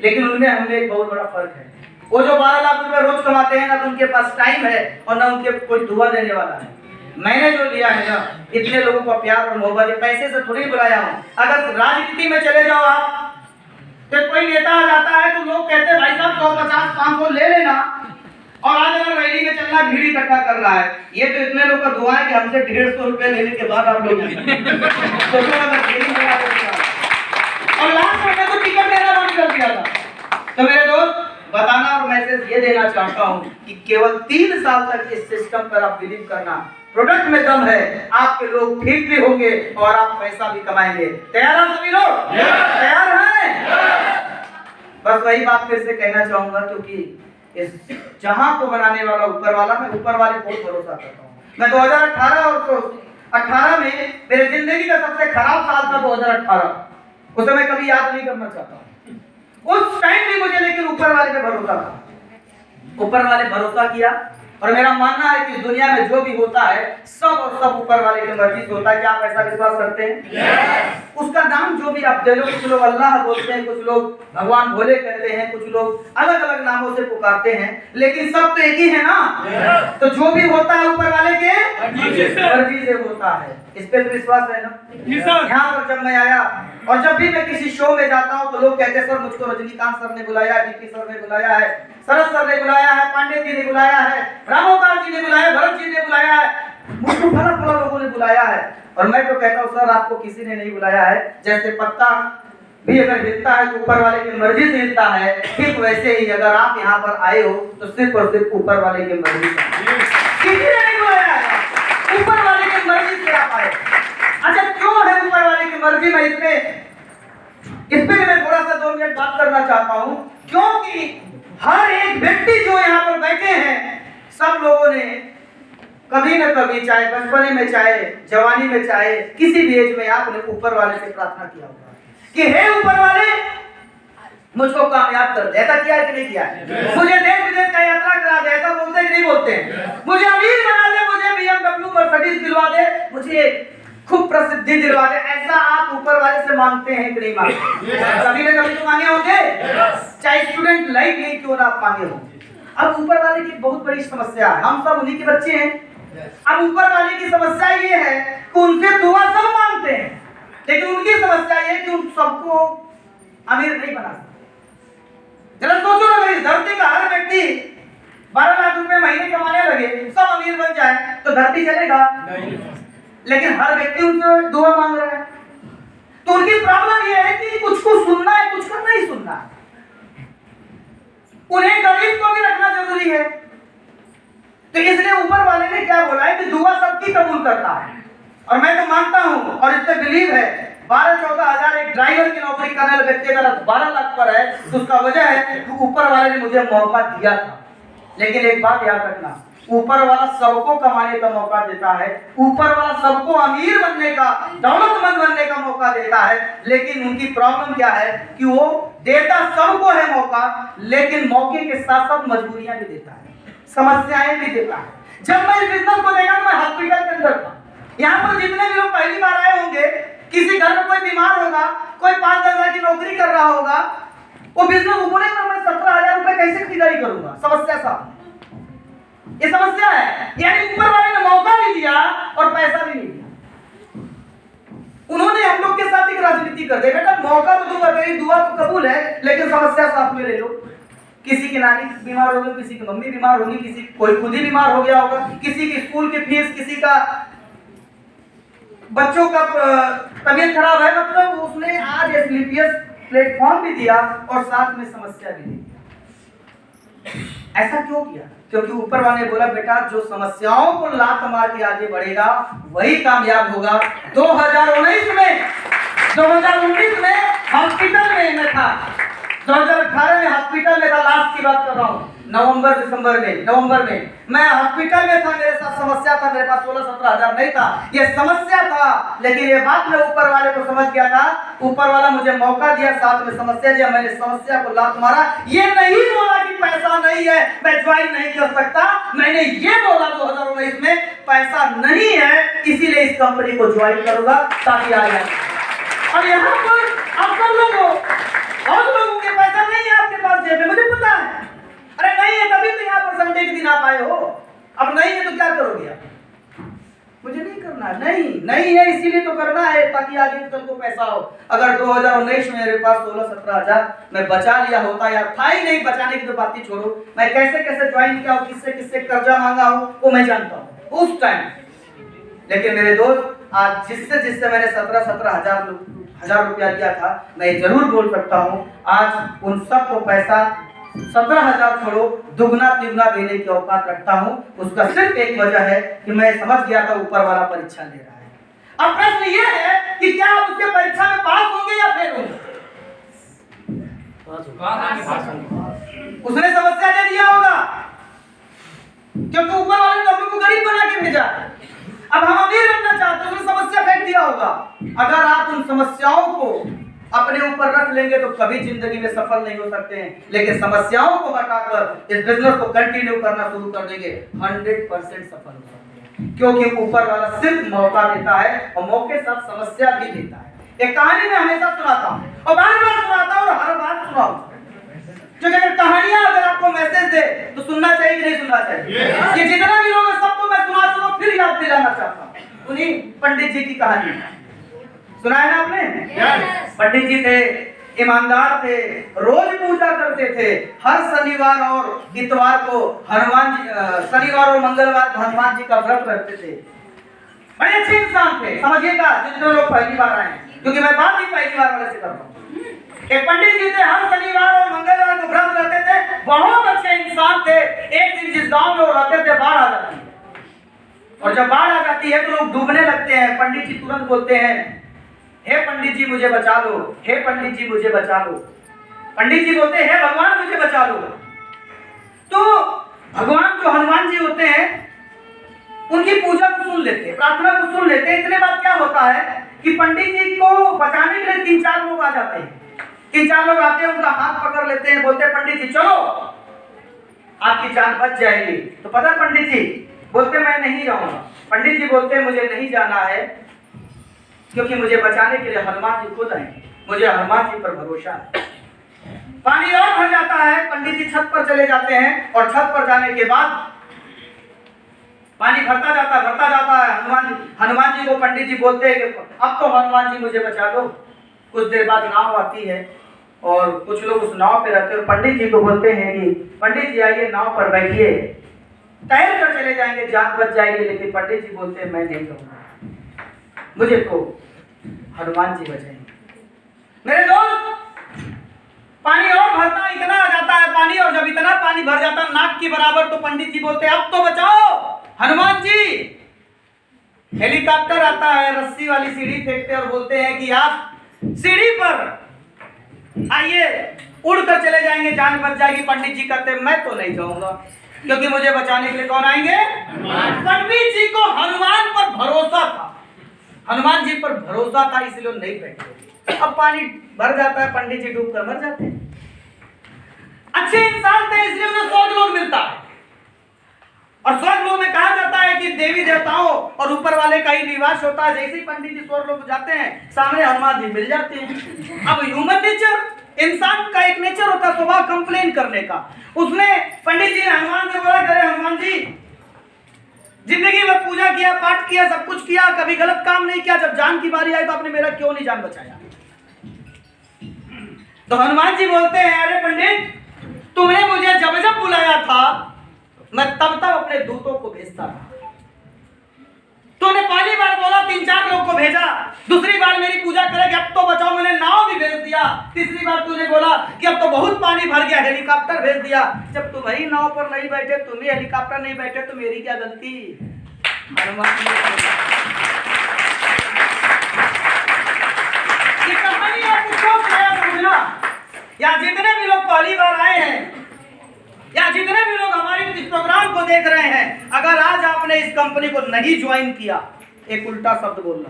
लेकिन उनमें हमने एक बहुत बड़ा फर्क है। वो जो 12 लाख रुपए रोज कमाते हैं ना, तो उनके पास टाइम है और ना उनके कोई दुआ देने वाला है। मैंने जो लिया है ना, इतने लोगों का प्यार और मोहब्बत, पैसे से थोड़ी बुलाया हूँ। अगर राजनीति में चले जाओ आप, तो कोई नेता आ जाता है तो लोग कहते हैं भाई साहब 150-500 ले लेना, और आज अगर रैली में चलना, भीड़ इकट्ठा कर रहा है, ये तो इतने लोग का दुआ है कि हमसे 150 रुपए लेने के बाद आप लोग सोचो और लास्ट में तो टिकट देना बंद कर दिया था। तो मेरे दोस्त, बताना और मैसेज ये देना चाहता हूँ कि केवल 3 साल तक इस सिस्टम पर आप बिलीव करना, प्रोडक्ट में दम है, आपके लोग ठीक भी होंगे और आप पैसा भी कमाएंगे। तैयार हैं सभी लोग? तैयार हैं? बस वही बात फिर से कहना चाहूंगा, क्योंकि इस जहां को बनाने वाला ऊपर वाला, मैं ऊपर वाले बहुत भरोसा करता हूँ। मैं 2018 और 18 में मेरे जिंदगी का सबसे खराब साल था 2018, उसे मैं कभी याद नहीं करना चाहता हूँ। उस टाइम भी मुझे लेकिन ऊपर वाले पे भरोसा था, ऊपर वाले भरोसा किया, और मेरा मानना है कि दुनिया में जो भी होता है सब और सब ऊपर वाले की मर्जी से होता है। क्या आप ऐसा विश्वास करते हैं? yes. उसका नाम जो भी आप दे लो, कुछ लोग अल्लाह बोलते हैं, कुछ लोग भगवान भोले कहते हैं, कुछ लोग अलग अलग नामों से पुकारते हैं, लेकिन सब तो एक ही है ना। yes. तो जो भी होता है ऊपर वाले के मर्जी से होता है, इस पे तो विश्वास है ना। यहाँ पर जब मैं आया और जब भी मैं किसी शो में जाता हूँ तो लोग कहते हैं सर मुझको रजनीकांत सर ने बुलाया, डीपी सर ने बुलाया है, शरद सर ने बुलाया है, पांडे जी ने बुलाया है, रामोकार जी ने बुलाया, भरत जी ने बुलाया है, मुझको फला लोगों ने बुलाया है। और मैं तो कहता हूँ सर आपको किसी ने नहीं बुलाया है। जैसे पत्ता भी अगर हिलता है तो ऊपर वाले की मर्जी से हिलता है, ठीक वैसे ही अगर आप यहाँ पर आए हो तो सिर्फ और सिर्फ ऊपर वाले की मर्जी से, किसी ने नहीं बुलाया है, ऊपर वाले की मर्जी से आप आए। अच्छा, क्यों है ऊपर वाले की मर्जी? मैं इस पे मैं थोड़ा सा 2 मिनट बात करना चाहता हूँ, क्योंकि हर एक व्यक्ति जो यहाँ पर बैठे हैं, सब लोगों ने कभी न कभी, चाहे बचपने में, चाहे जवानी में, चाहे किसी भी एज में, आपने ऊपर वाले से प्रार्थना किया होगा कि हे ऊपर वाले मुझको कामयाब कर दे। ऐसा किया है कि नहीं किया है? मुझे देश विदेश का यात्रा करा दे, ऐसा बोलते हैं कि नहीं बोलते हैं? मुझे अमीर बना दे, मुझे BMW मर्सिडीज दिलवा दे, मुझे खूब प्रसिद्धि दिलवा दे। ऐसा आप ऊपर वाले से मांगते हैं कि नहीं मांगते? कभी न कभी तो मांगे होंगे, चाहे स्टूडेंट लाइफ ही क्यों ना आप मांगे होंगे। अब ऊपर वाले की बहुत बड़ी समस्या है, हम सब उन्हीं के बच्चे हैं। अब ऊपर वाले की समस्या ये है कि उनसे दुआ सब मांगते हैं, लेकिन उनकी समस्या ये कि उन सबको अमीर नहीं बना सकते। जरा सोचो ना, इस धरती का हर व्यक्ति 12 लाख रुपए महीने कमाने लगे, सब अमीर बन जाए तो धरती चलेगा नहीं। लेकिन हर व्यक्ति उनसे दुआ मांग रहा है। तो उनकी प्रॉब्लम ये है कि कुछ को सुनना है, कुछ को नहीं सुनना है। उन्हें गरीब को भी रखना जरूरी है। तो इसलिए ऊपर वाले ने क्या बोला है कि दुआ सबकी कबूल करता है, और मैं तो मानता हूं और इस पे बिलीव है। 12-14 हजार एक ड्राइवर की नौकरी करने वाले व्यक्ति अगर 12 लाख पर है तो उसका वजह है कि ऊपर वाले ने मुझे मौका दिया था। लेकिन एक बात याद रखना, ऊपर वाला सबको कमाने का मौका देता है, ऊपर वाला सबको अमीर बनने का, दौलतमंद बनने का मौका देता है। लेकिन उनकी प्रॉब्लम क्या है कि वो देता सबको है मौका, लेकिन मौके के साथ साथ मजबूरियां भी देता है, समस्याएं भी देता है। जब मैं इस बिजनेस को देखा तो मैं हॉस्पिटल के अंदर था। यहाँ पर जितने भी लोग पहली बार आए होंगे, किसी घर में कोई बीमार होगा, कोई 5-10 हजार की नौकरी कर रहा होगा, वो बिजनेस बोलेगा मैं 17,000 रुपए कैसे खरीदारी करूंगा। समस्या साहब, ये समस्या है। यानी ऊपर वाले ने मौका भी दिया और पैसा भी नहीं दिया। उन्होंने हम लोग के साथ एक राजनीति कर दी, बेटा मौका तो दूंगा, तेरी दुआ तो कबूल है, लेकिन समस्या साथ में ले लो। किसी की नानी बीमार होगी, किसी की मम्मी बीमार होगी, किसी कोई खुद ही बीमार हो गया होगा, किसी की स्कूल की फीस, किसी का बच्चों का तबीयत खराब है, मतलब उसने आज एसलीपीएस प्लेटफॉर्म भी दिया और साथ में समस्या भी दी। ऐसा क्यों किया? क्योंकि ऊपर वाले ने बोला बेटा जो समस्याओं को लात मार के आगे बढ़ेगा वही कामयाब होगा। 2019 में हॉस्पिटल में मैं था, 2018 में हॉस्पिटल में था, लास्ट की बात कर रहा हूँ, नवंबर में मैं हॉस्पिटल में था। मेरे साथ समस्या था, मेरे पास 16-17 हजार नहीं था, ये समस्या था। लेकिन ये बात मैं ऊपर वाले को समझ गया था, ऊपर वाला मुझे मौका दिया, साथ में समस्या दिया, मैंने समस्या को लात मारा। ये नहीं बोला कि पैसा नहीं है मैं ज्वाइन नहीं कर सकता, मैंने ये बोला 2019 में पैसा नहीं है इसीलिए इस कंपनी को ज्वाइन करूंगा ताकि आ जाए। और यहाँ पर अक्सर लोगों के पैसा नहीं है, नहीं है, इसीलिए तो करना है ताकि आगे कल को पैसा हो। अगर 2019 में मेरे पास 16-17 हजार मैं बचा लिया होता, यार था ही नहीं, बचाने की तो बात ही छोड़ो, मैं कैसे कैसे ज्वाइन किया हूँ, किससे किससे कर्जा मांगा हूँ वो मैं जानता हूँ उस टाइम। लेकिन मेरे दोस्त, आज जिससे जिससे मैंने 17-17 हजार रुपया लिया था, मैं जरूर बोल सकता हूँ आज उन सबको पैसा 17,000 छोड़ो, दुगना तिगुना देने की औकात रखता हूँ। उसका सिर्फ एक वजह है कि मैं समझ गया था ऊपर वाला परीक्षा ले रहा है। अब प्रश्न ये है कि क्या आप उसके परीक्षा में पास होंगे या फेल होंगे? उसने समस्या दे दिया होगा क्योंकि ऊपर वाले ने हम लोग को गरीब बना के भेजा। अब हम अमीर बनना चाहते हैं, उसने समस्या फेंक दिया होगा। अगर आप उन समस्याओं को अपने ऊपर रख लेंगे तो कभी जिंदगी में सफल नहीं हो सकते हैं, लेकिन समस्याओं को हटाकर इस बिजनेस को कंटिन्यू करना शुरू कर देंगे, 100% सफल हो सकते हैं। क्योंकि ऊपर वाला सिर्फ मौका देता है और मौके साथ समस्या भी देता है। एक कहानी में हमेशा सुनाता हूँ और बार-बार सुनाता हूँ और हर बार सुनाऊंगा, क्योंकि अगर कहानियां अगर आपको मैसेज दे तो सुनना चाहिए कि नहीं सुनना चाहिए। ये जितना भी लोग हैं सबको मैं सुना दूंगा, फिर याद दिलाना चाहता हूँ। उन्हीं पंडित जी की कहानी सुना है ना आपने? पंडित जी थे, ईमानदार थे, रोज पूजा करते थे। हर शनिवार और इतवार को हनुमान जी, शनिवार और मंगलवार को हनुमान जी का व्रत रखते थे। बड़े अच्छे इंसान थे, समझिएगा जितने लोग पहली बार आए, क्योंकि मैं बात ही पहली बार वाले से करता हूँ। एक पंडित जी थे, हर शनिवार और मंगलवार को व्रत रखते थे, बहुत अच्छे इंसान थे। एक दिन जिस गांव में वो रहते थे बाढ़ आ जाती है, और जब बाढ़ आ जाती है तो लोग डूबने लगते हैं। पंडित जी तुरंत बोलते हैं, हे पंडित जी मुझे बचा लो, हे पंडित जी मुझे बचा लो। पंडित जी बोलते हैं, हे भगवान मुझे बचा लो। तो भगवान जो हनुमान जी होते हैं उनकी पूजा को सुन लेते हैं, प्रार्थना को सुन लेते हैं। इतने बाद क्या होता है कि पंडित जी को बचाने के लिए 3-4 लोग आ जाते हैं। 3-4 लोग आते हैं, उनका हाथ पकड़ लेते हैं, बोलते हैं पंडित जी चलो आपकी जान बच जाएगी। तो पता है पंडित जी बोलते मैं नहीं जाऊंगा। पंडित जी बोलते मुझे नहीं जाना है क्योंकि मुझे बचाने के लिए हनुमान जी खुद आएंगे, मुझे हनुमान जी पर भरोसा है। पानी और भर जाता है, पंडित जी छत पर चले जाते हैं और छत पर जाने के बाद पानी भरता जाता है। हनुमान जी को पंडित जी बोलते हैं कि अब तो हनुमान जी मुझे बचा दो। कुछ देर बाद नाव आती है और कुछ लोग उस नाव पे रहते हैं और पंडित जी को बोलते हैं कि पंडित जी आइए नाव पर बैठिए, तैर कर चले जाएंगे, जान बच जाएगी। लेकिन पंडित जी बोलते हैं मैं नहीं जाऊंगा, मुझे तो हनुमान जी बचाएंगे। मेरे दोस्त पानी और भरता इतना आ जाता है पानी, और जब इतना पानी भर जाता है नाक की बराबर, तो पंडित जी बोलते हैं अब तो बचाओ हनुमान जी। हेलीकॉप्टर आता है, रस्सी वाली सीढ़ी फेंकते और बोलते हैं कि आप सीढ़ी पर आइए, उड़कर चले जाएंगे, जान बच जाएगी। पंडित जी कहते हैं मैं तो नहीं जाऊंगा क्योंकि मुझे बचाने के लिए कौन आएंगे? पंडित जी को हनुमान पर भरोसा था, हनुमान जी पर भरोसा था, इसलिए नहीं बैठे। अब पानी भर जाता है, पंडित जी डूब कर मर जाते हैं। अच्छे इंसान थे इसलिए उन्हें स्वर्ग लोक मिलता है, और स्वर्ग लोक में कहा जाता है कि देवी देवताओं और ऊपर वाले का ही निवास होता है। जैसे ही पंडित जी स्वर्ग लोक जाते हैं, सामने हनुमान जी मिल जाते हैं। अब ह्यूमन नेचर, इंसान का एक नेचर होता है स्वभाव कंप्लेन करने का। उसने पंडित जी ने हनुमान से बोला, करे हनुमान जी जिंदगी में पूजा किया, पाठ किया, सब कुछ किया, कभी गलत काम नहीं किया, जब जान की बारी आई तो आपने मेरा क्यों नहीं जान बचाया? तो हनुमान जी बोलते हैं, अरे पंडित तुमने मुझे जब जब बुलाया था मैं तब तब अपने दूतों को भेजता था। तूने पहली बार बोला 3-4 लोग को भेजा, दूसरी बार मेरी पूजा करेगी अब तो बचाओ, मैंने नाव भी भेज दिया। तीसरी बार तूने बोला कि अब तो बहुत पानी भर गया, हेलीकॉप्टर भेज दिया। जब तुम ही नाव पर नहीं बैठे, तुम ही हेलीकॉप्टर नहीं बैठे, तो मेरी क्या गलती? हनुमान जी ये कहानी आपको क्यों समझना, या जितने भी लोग पहली बार आए हैं या जितने भी लोग हमारे इस प्रोग्राम को देख रहे हैं, अगर आज आपने इस कंपनी को नहीं ज्वाइन किया, एक उल्टा शब्द बोलना।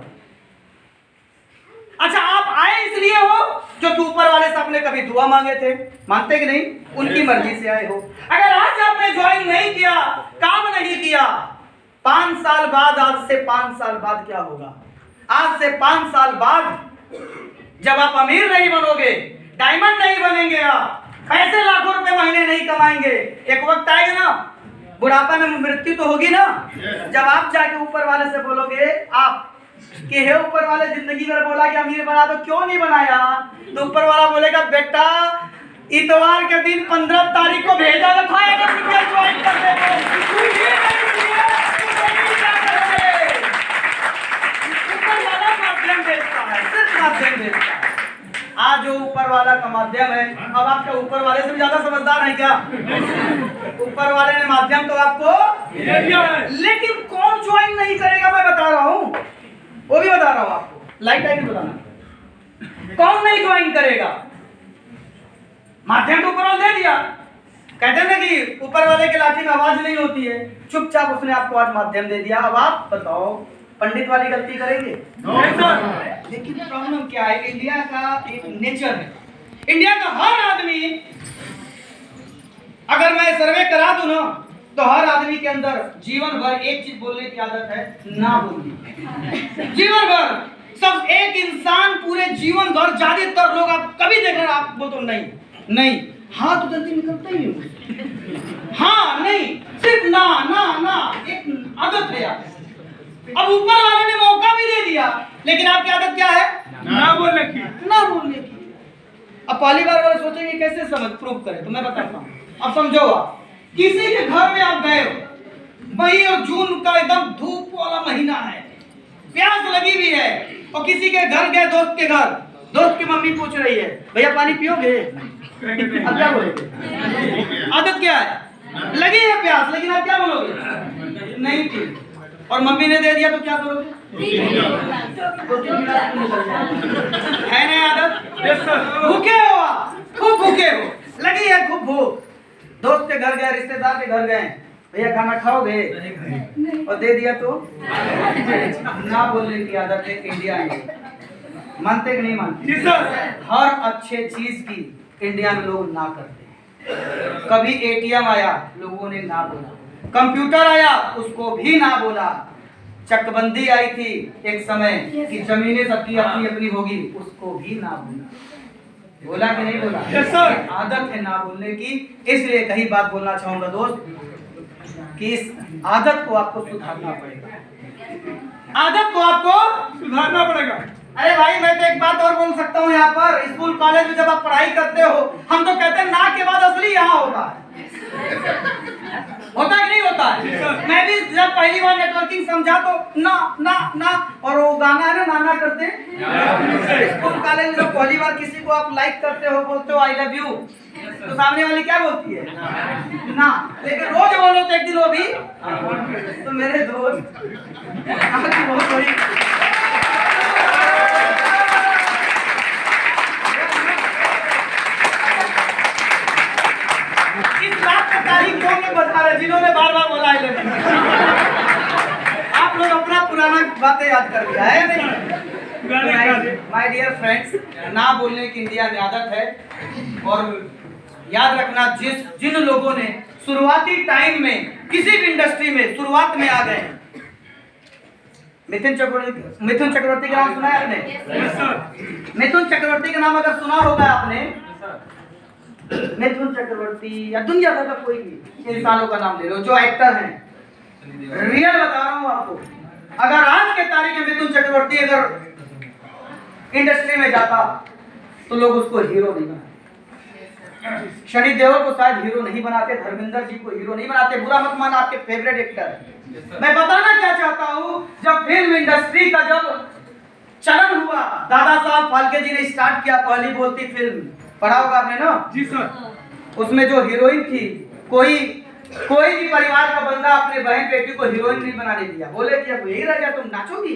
अच्छा आप आए इसलिए हो क्योंकि ऊपर वाले से आपने कभी दुआ मांगे थे, मानते कि नहीं? उनकी मर्जी से आए हो। अगर आज आपने ज्वाइन नहीं किया, काम नहीं किया, 5 साल बाद, आज से 5 साल बाद क्या होगा? आज से 5 साल बाद जब आप अमीर नहीं बनोगे, डायमंड नहीं बनेंगे, आप पैसे लाखों रुपए महीने नहीं कमाएंगे, एक वक्त आएगा ना, बुढ़ापा में मृत्यु तो होगी ना, जब आप जाके ऊपर वाले से बोलोगे आप कि हे ऊपर वाले, जिंदगी में बोला कि अमीर बना दो, क्यों नहीं बनाया? तो ऊपर वाला बोलेगा बेटा इतवार के दिन 15 तारीख को भेजा था ज्वाइन करने को, ऊपर वाला माध्यम भेजता है, सिर्फ माध्यम भेजता है। आज जो ऊपर वाला का माध्यम है, अब आपका ऊपर वाले से भी ज्यादा समझदार है क्या? ऊपर वाले ने माध्यम तो आपको, लेकिन कौन ज्वाइन नहीं करेगा मैं बता रहा हूँ, वो भी बता रहा हूँ आपको, लाइट आएगी बताना। कौन नहीं ज्वाइन करेगा? माध्यम तो ऊपर वाले दे दिया, कहते हैं ना कि ऊपर वाले के लाठी में आवाज नहीं होती है, चुपचाप उसने आपको आज माध्यम दे दिया। अब आप बताओ पंडित वाली गलती करेंगे? लेकिन प्रॉब्लम क्या है, इंडिया का एक नेचर है, इंडिया का हर आदमी, अगर मैं सर्वे करा दूं ना, तो हर आदमी के अंदर जीवन भर एक चीज बोलने की आदत है, ना बोलने। जीवन भर सब एक इंसान पूरे जीवन भर, ज्यादातर लोग आप कभी देख रहे हैं आप बोलते नहीं नहीं, हाँ तो जल्दी निकलता ही नहीं, हाँ नहीं, सिर्फ ना ना ना, एक आदत है यार। अब ऊपर वाले ने मौका भी दे दिया, लेकिन आपकी आदत क्या है? ना बोलने की, ना बोलने की। अब पहली बार वाले सोचेंगे कैसे समझ प्रूव करें, तो मैं बताता हूँ। अब समझो, आप किसी के घर में आप गए हो, मई और जून का एकदम धूप वाला महीना है, प्यास लगी भी है, और किसी के घर गए, दोस्त के घर, दोस्त की मम्मी पूछ रही है भैया पानी पियोगे? अब क्या बोलोगे? आदत क्या है? लगी है प्यास, लेकिन आप क्या बोलोगे? नहीं पी। और मम्मी ने दे दिया तो क्या करोगे? है ना आदत? भूखे हो आप, खूब भूखे हो, लगी है खूब भूख, दोस्त के घर गए, रिश्तेदार के घर गए, भैया खाना खाओगे? और दे दिया तो ना बोलने की आदत है इंडिया में। मानते कि नहीं मानते? हर अच्छे चीज की इंडिया में लोग ना करते हैं। कभी एटीएम आया, लोगों ने ना बोला, कंप्यूटर आया, उसको भी ना बोला, चकबंदी आई थी एक समय कि जमीनें सबकी अपनी अपनी होगी, उसको भी ना बोला। बोला कि नहीं बोला? आदत है ना बोलने की। इसलिए कई बात बोलना चाहूंगा दोस्त, कि इस आदत को आपको सुधारना पड़ेगा, आदत को आपको सुधारना पड़ेगा। अरे भाई, मैं तो एक बात और बोल सकता हूँ, यहाँ पर स्कूल कॉलेज में जब आप पढ़ाई करते हो, हम तो कहते हैं ना के बाद असली यहाँ होता है, होता कि नहीं होता है? मैं भी जब पहली बार नेटवर्किंग समझा तो ना ना ना, और वो गाना है ना, नाना करते स्कूल कॉलेज में जब पहली बार किसी को आप लाइक करते हो, बोलते हो आई लव यू, तो सामने वाली क्या बोलती है? ना। लेकिन रोज बोलो तो एक दिन वो भी। तो मेरे दोस्त आपकी बहुत बड़ी बता रहे, जिन्होंने बार बार बोला है, आप लोग अपना पुराना बातें याद कर लिया है। माय डियर फ्रेंड्स, ना बोलने की इंडिया में आदत है, और याद रखना, जिन लोगों ने शुरुआती टाइम में किसी भी इंडस्ट्री में शुरुआत में आ गए, मिथुन चक्रवर्ती का नाम सुना है आपने? मिथुन चक्रवर्ती का नाम अगर सुना होगा आपने, मिथुन चक्रवर्ती या दुनिया भर का कोई भी इंसानों का नाम ले लो जो एक्टर हैं, रियल बता रहा हूँ आपको, अगर आज के तारीख में मिथुन चक्रवर्ती अगर इंडस्ट्री में जाता तो लोग उसको हीरो नहीं बनाते, शनि देओल को शायद हीरो नहीं बनाते, धर्मेंद्र जी को हीरो नहीं बनाते। बुरा मत माना, आपके फेवरेट एक्टर। मैं बताना क्या चाहता हूँ, जब फिल्म इंडस्ट्री का जब चलन हुआ, दादा साहब फाल्के जी ने स्टार्ट किया पहली बोलती फिल्म, पढ़ा होगा आपने ना? जी सर। उसमें जो हीरोइन थी, कोई भी परिवार का बंदा अपने बहन बेटी को हीरोइन नहीं बनाने दिया, बोले कि अब यही रह गया, तुम नाचोगी।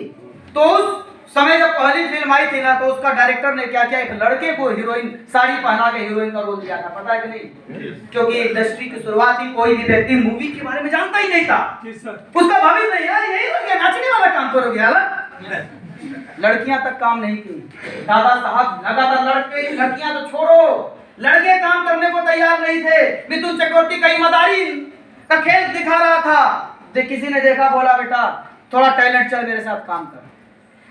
तो उस समय जब पहली फिल्म आई थी ना, तो उसका डायरेक्टर ने क्या किया, एक लड़के को हीरोइन साड़ी पहना के हीरोइन का रोल दिया था, पता है कि नहीं? क्योंकि इंडस्ट्री की शुरुआत ही कोई भी व्यक्ति मूवी के बारे में जानता ही नहीं था, उसका भविष्य नहीं है, यही हो गया, नाचने वाला काम करोगे। लड़कियां तक काम नहीं की, दादा साहब लगातार लड़कियां तो छोड़ो, लड़के काम करने को तैयार नहीं थे। मिथुन चक्रवर्ती कई मदारी का खेल दिखा रहा था, किसी ने देखा, बोला बेटा थोड़ा टैलेंट, चल मेरे साथ काम कर।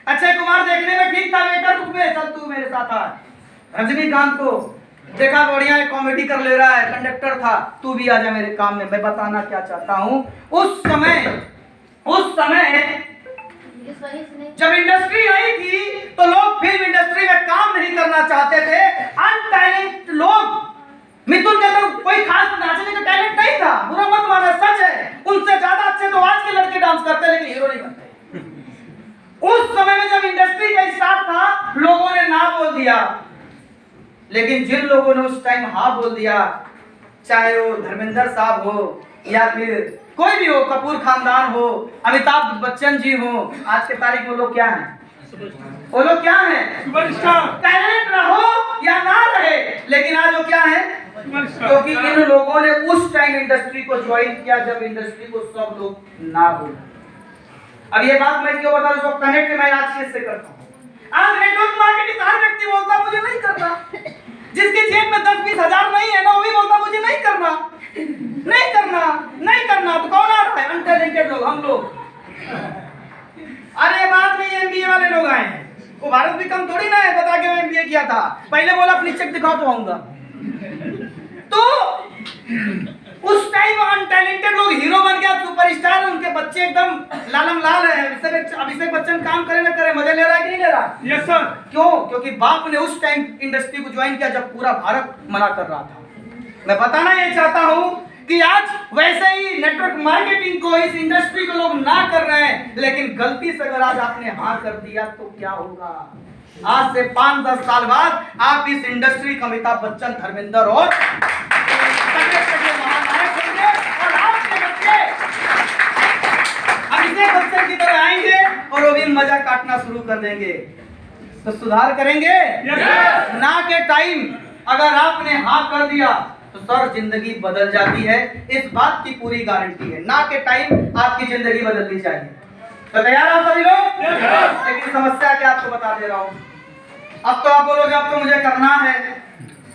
अक्षय कुमार देखने में ठीक था, बेटा रुक बे, चल तू मेरे साथ आ। रजनीकांत को देखा बढ़िया कॉमेडी कर ले रहा है, कंडक्टर था, तू भी आजा मेरे काम में। मैं बताना क्या चाहता हूँ, उस समय जब इंडस्ट्री आई थी तो लोग फिल्म इंडस्ट्री में काम नहीं करना चाहते थे। अनटैलेंट लोग, मिथुन के तो कोई खास नाचने का टैलेंट नहीं था, बुरा मत मानो, सच है। उनसे ज्यादा अच्छे तो आज के लड़के डांस करते लेकिन हीरो नहीं बनते। उस समय में जब इंडस्ट्री का स्टार्ट था लोगों ने ना बोल दिया, लेकिन जिन लोगों ने उस टाइम हाँ बोल दिया, चाहे वो धर्मेंद्र साहब हो या फिर कोई भी हो, कपूर खानदान हो, अमिताभ बच्चन जी हो, आज के तारीख में वो लोग क्या हैं? वो लोग क्या हैं? टैलेंट रहो या ना रहे, लेकिन आज वो क्या है? क्योंकि इन लोगों ने उस टाइम इंडस्ट्री को ज्वाइन किया जब इंडस्ट्री को सब लोग ना बोले। अब ये बात मैं क्यों बता रहा हूं, कनेक्ट मैं आज किससे करता हूं। आज नेटवर्क मार्केटिंग हर व्यक्ति बोलता मुझे नहीं करना, जिसकी जेब में 10-20 हजार नहीं है ना, वो भी बोलता मुझे नहीं करना, नहीं करना, नहीं करना। तो कौन आ रहा है? अनटैलेंटेड लोग, हम लोग। अरे बाद में एमबीए वाले लोग आए हैं, वो भारत भी कम थोड़ी ना है, बता के मैं एमबीए किया था। पहले बोला अपनी चेक दिखाओ तो आऊंगा। तो उस टाइम अनटैलेंटेड लोग हीरो बन गया, सुपरस्टार, उनके बच्चे एकदम लालम लाल है। अभिषेक बच्चन काम करे ना करे, मजा ले रहा है कि नहीं ले रहा? Yes sir. क्यों? क्योंकि बाप ने उस टाइम इंडस्ट्री को ज्वाइन किया जब पूरा भारत मना कर रहा था। मैं बताना ये चाहता हूं कि आज वैसे ही नेटवर्क मार्केटिंग को, इस इंडस्ट्री को लोग ना कर रहे हैं, लेकिन गलती से अगर आज आपने हाँ कर दिया तो क्या होगा? आज से 5-10 साल बाद आप इस इंडस्ट्री का अमिताभ बच्चन, धर्मेंद्र और महानायक होंगे, और आपके बच्चे अभिषेक बच्चन की तरह आएंगे और वो भी मजा काटना शुरू कर देंगे। तो सुधार करेंगे ना के टाइम अगर आपने हाँ कर दिया तो सर जिंदगी बदल जाती है, इस बात की पूरी गारंटी है। ना के टाइम आपकी जिंदगी बदलनी चाहिए। तो तैयार आप सभी लोग? लेकिन समस्या क्या आपको बता दे रहा हूं। अब तो आप बोलोगे अब तो मुझे करना है,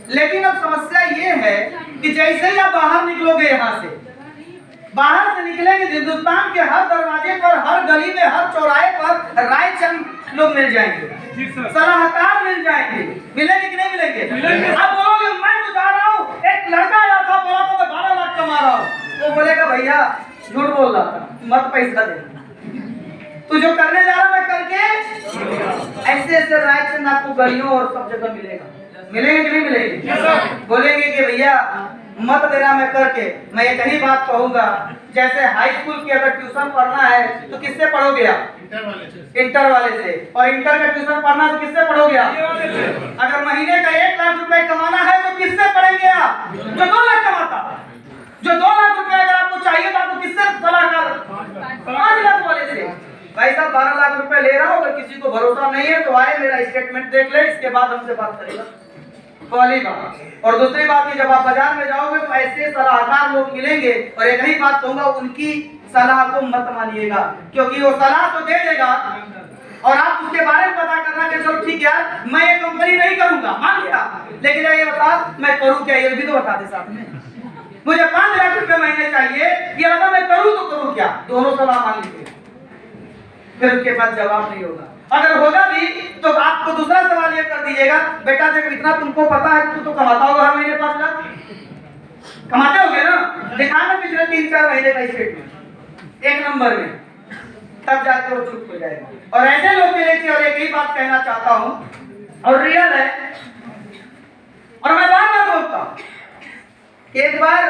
लेकिन अब समस्या ये है कि जैसे ही आप बाहर निकलोगे, यहाँ से बाहर से निकलेंगे, हिंदुस्तान के हर दरवाजे पर, हर गली में, हर चौराहे पर रायचंद लोग मिल जाएंगे, सलाहकार मिल जाएंगे। मिलेंगे कि नहीं मिलेंगे? आप बोलोगे मैं तो जा रहा हूँ, एक लड़का आया था बोला तो मैं 12 लाख कमा रहा हूँ, वो बोलेगा भैया झूठ बोल रहा था, मत पैसा दे, तू जो करने जा रहा है करके। ऐसे ऐसे रायचंद आपको गलियों और सब जगह मिलेगा। मिलेंगे कि नहीं मिलेंगे? बोलेंगे कि भैया मत देना, मैं करके। मैं एक ही बात कहूंगा, जैसे हाई स्कूल की अगर ट्यूशन पढ़ना है तो किससे पढ़ोगे आप? इंटर वाले से। और इंटर का ट्यूशन पढ़ना है तो किससे पढ़ोगे आप? अगर महीने का 1 लाख रुपए कमाना है तो किससे पढ़ेंगे आप? जो 2 लाख कमाता, जो 2 लाख रुपए अगर आपको चाहिए तो आपको किससे सलाह कर? 5 लाख वाले से। भाई साहब 12 लाख रुपए ले रहा हूँ, अगर किसी को भरोसा नहीं है तो आए मेरा स्टेटमेंट देख ले, इसके बाद हमसे बात करेगा। पहली बात। और दूसरी बात की, जब आप बाजार में जाओगे तो ऐसे सलाहकार लोग मिलेंगे, और एक ही बात कहूंगा, उनकी सलाह को मत मानिएगा, क्योंकि वो सलाह तो दे देगा और आप उसके बारे में पता करना कि चलो ठीक यार मैं ये कंपनी नहीं करूंगा, मान लिया, लेकिन ये बता मैं करूं क्या, ये भी तो बता दे साथ में। मुझे 5 लाख रुपए महीने चाहिए, ये बता मैं करूं तो करूं क्या? दोनों सलाह मान लीजिए, फिर उसके पास जवाब नहीं होगा। अगर होगा भी तो आपको दूसरा सवाल ये कर दीजिएगा, बेटा जब इतना तुमको पता है तू तो कमाता होगा हर महीने 5 लाख, कमाते होगे ना? दिखाना पिछले 3-4 महीने का स्टेटमेंट 1 नंबर में, तब जाकर वो चुप हो जाएगा। और ऐसे लोग के लिए और एक ही बात कहना चाहता हूं, और रियल है, और मैं बार बार बोलता हूं। एक बार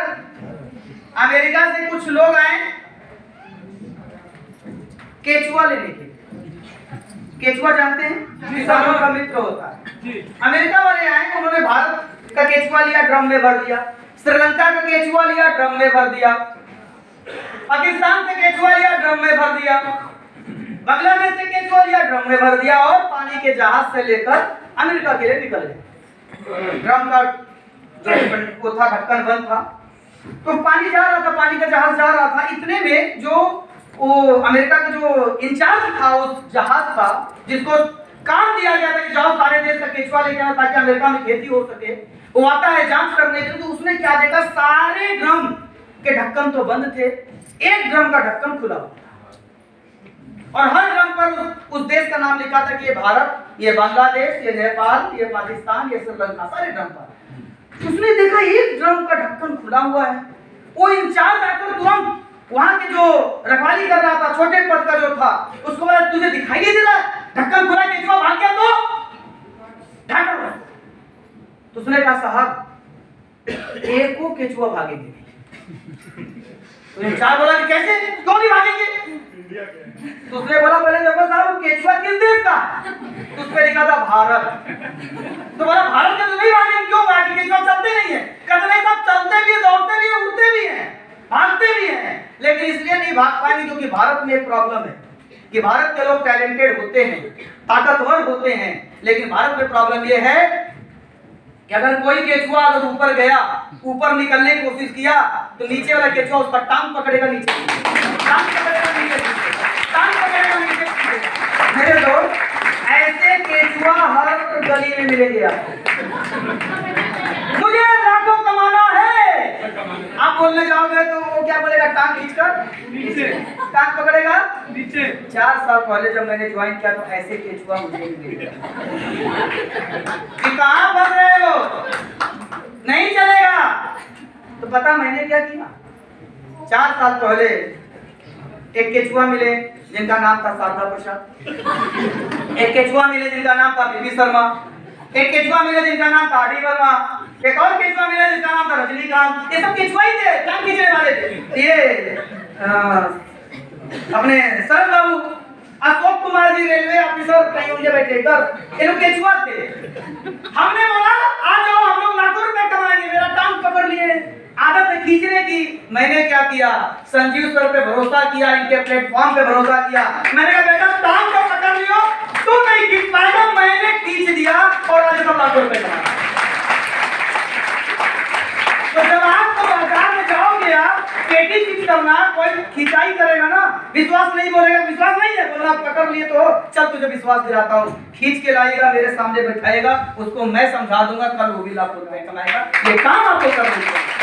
अमेरिका से कुछ लोग आए केचुआ लेने के। केचुआ जानते हैं? किसानों का मित्र होता है। अमेरिका वाले आए, उन्होंने भारत का केचुआ लिया, ड्रम में भर दिया, श्रीलंका का केचुआ लिया, ड्रम में भर दिया, पाकिस्तान से केचुआ लिया, ड्रम में भर दिया, बांग्लादेश से केचुआ लिया, ड्रम में भर दिया, और पानी के जहाज से लेकर अमेरिका के लिए निकल गए। ड्रम का जो वो था ढक्कन बंद था, तो पानी जा रहा था, पानी का जहाज जा रहा था। इतने में जो वो अमेरिका का जो इंचार्ज था उस जहाज का, जिसको काम दिया गया था कि जाओ सारे देश का केचुआ लेके आओ ताकि अमेरिका में खेती हो सके, वो आता है जांच करने के लिए। तो उसने क्या देखा, सारे ड्रम के ढक्कन तो बंद थे, एक ड्रम का ढक्कन खुला हुआ था, और हर ड्रम पर उस देश का नाम लिखा था कि ये भारत, ये बांग्लादेश, ये नेपाल, ये पाकिस्तान, ये श्रीलंका, सारे ड्रम पर। उसने देखा एक ड्रम का ढक्कन खुला हुआ है। वो इंचार्ज आकर तुरंत वहां के जो रखवाली कर रहा था, छोटे पद का जो था, उसको बोला तुझे दिखाई नहीं दे रहा, ढक्कन खुला, केचुआ भाग गया तो ढक्कन। तो उसने कहा साहब एक को केचुआ भागेंगे। तो इंचार्ज बोला कि कैसे, क्यों नहीं भागेंगे? तो उसने बोला पहले देखो साहब वो केचुआ किस देश का है? तो उसपे लिखा था भारत। तो बोला भारत के तो नहीं भागेंगे, क्यों भागेंगे? केचुआ चलते नहीं है। कहते नहीं साहब चलते भी है, दौड़ते भी है, उड़ते भी हैं, भागते भी हैं, लेकिन इसलिए नहीं भाग पाएंगे क्योंकि भारत में एक प्रॉब्लम है कि भारत के लोग टैलेंटेड होते हैं, ताकतवर होते हैं, लेकिन भारत में प्रॉब्लम ये है कि अगर कोई केचुआ अगर ऊपर गया, ऊपर निकलने की कोशिश किया तो नीचे वाला केचुआ उसका टांग पकड़ेगा, नीचे टांग पकड़ेगा, नीचे टांग पकड़ेगा, नीचे। मेरे दोस्त ऐसे केचुआ हर गली में मिलेंगे आपको। मुझे लाखों कमाना है, आप बोलने जाओगे तो वो क्या बोलेगा, टांग खींचकर नीचे, टांग पकड़ेगा नीचे। 4 साल पहले जब मैंने ज्वाइन किया तो ऐसे केचुआ मुझे नहीं मिले। कि कहाँ फंस रहे हो, नहीं चलेगा। तो पता मैंने क्या किया, 4 साल पहले एक केचुआ मिले जिनका नाम था शारदा प्रसाद, एक केचुआ मिले जिनका नाम था बीबी शर्मा, एक केचुआ मिले जिनका नाम था आर डी वर्मा, एक और केचुआ मिले जिसका नाम था रजनीकांत। ये सब केचुआ ही थे, टांग खींचने वाले थे। ये अपने शरद बाबू, अशोक कुमार जी रेलवे ऑफिसर कहीं उनके बैठे इधर, ये लोग केचुआ थे। हमने बोला आ जाओ हम लोग लाखों रुपए कमाएंगे, मेरा टांग पकड़ लिए, आदत है खींचने की। मैंने क्या किया, संजीव सर पे भरोसा किया, इनके प्लेटफॉर्म पे भरोसा किया। मैंने कहा बेटा टांग को पकड़ लियो, तू नहीं खींच पाएगा, मैंने खींच दिया और आज सब लाखों रुपए कमा। तो जब आप तो बाजार में जाओगे, आप पेटी खींच करना, कोई खिंचाई करेगा ना, विश्वास नहीं बोलेगा, विश्वास नहीं है बोलना, पकड़ लिए तो चल तुझे विश्वास दिलाता हूँ, खींच के लाएगा, मेरे सामने बैठाएगा, उसको मैं समझा दूंगा, कल वो भी लाखों रुपए कमाएगा। ये काम आपको करना है।